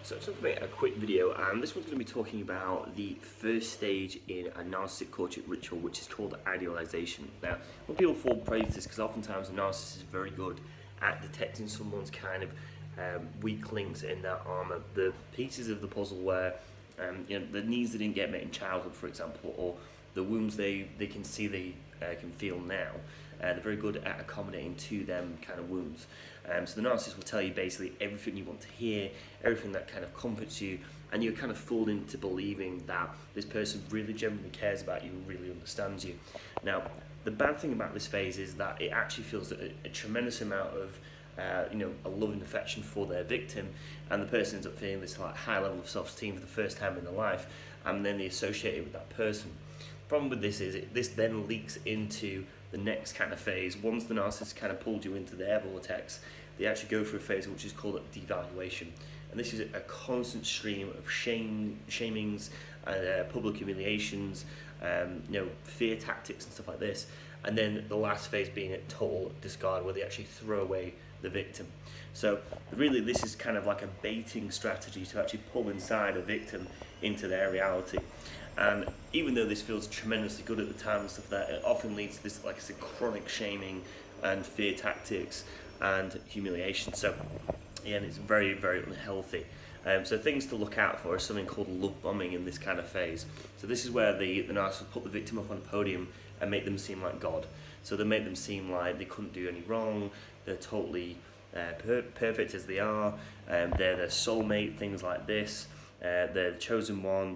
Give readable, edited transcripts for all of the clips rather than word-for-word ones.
So I'm going to make a quick video, and this one's going to be talking about the first stage in a narcissistic courtship ritual, which is called idealisation. Now, when people fall prey to this, because oftentimes a narcissist is very good at detecting someone's kind of weak links in their armour, the pieces of the puzzle where the needs that didn't get met in childhood, for example, or the wounds they can see they can feel now. They're very good at accommodating to them kind of wounds. So the narcissist will tell you basically everything you want to hear, everything that kind of comforts you, and you're kind of fooled into believing that this person really genuinely cares about you and really understands you. Now, the bad thing about this phase is that it actually feels a tremendous amount of a love and affection for their victim, and the person ends up feeling this like high level of self-esteem for the first time in their life, and then they associate it with that person. The problem with this is this then leaks into the next kind of phase. Once the narcissist kind of pulled you into their vortex, they actually go through a phase which is called devaluation, and this is a constant stream of shamings, public humiliations, fear tactics and stuff like this, and then the last phase being a total discard, where they actually throw away the victim. So really this is kind of like a baiting strategy to actually pull inside a victim into their reality. And even though this feels tremendously good at the time and stuff like that, it often leads to this, like I said, chronic shaming and fear tactics and humiliation. So again, it's very, very unhealthy. So things to look out for is something called love bombing in this kind of phase. So this is where the narcissist put the victim up on a podium and make them seem like God. So they make them seem like they couldn't do any wrong, they're totally perfect as they are, they're their soulmate, things like this. They're the chosen one,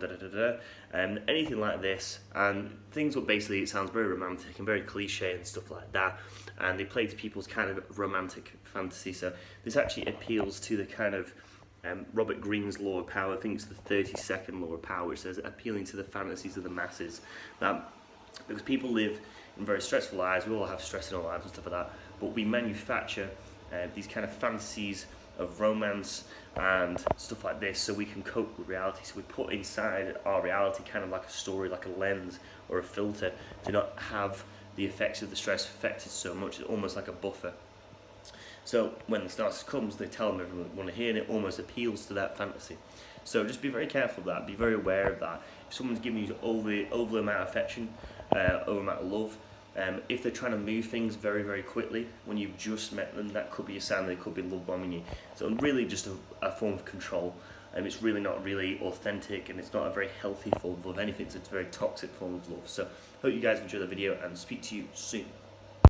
anything like this, and things what basically it sounds very romantic and very cliche and stuff like that, and they play to people's kind of romantic fantasy. So this actually appeals to the kind of Robert Greene's law of power. I think it's the 32nd law of power, which says appealing to the fantasies of the masses. Because people live in very stressful lives, we all have stress in our lives and stuff like that, but we manufacture these kind of fantasies of romance and stuff like this so we can cope with reality. So we put inside our reality kind of like a story, like a lens or a filter, to not have the effects of the stress affected so much. It's almost like a buffer. So when the narcissist comes, they tell them everyone want to hear, and it almost appeals to that fantasy. So just be very careful of that, be very aware of that. If someone's giving you over amount of affection, over amount of love, if they're trying to move things very, very quickly when you've just met them, that could be a sign they could be love bombing you. So really just a form of control, and it's really not really authentic, and it's not a very healthy form of love. Anything, it's a very toxic form of love. So hope you guys enjoy the video, and speak to you soon.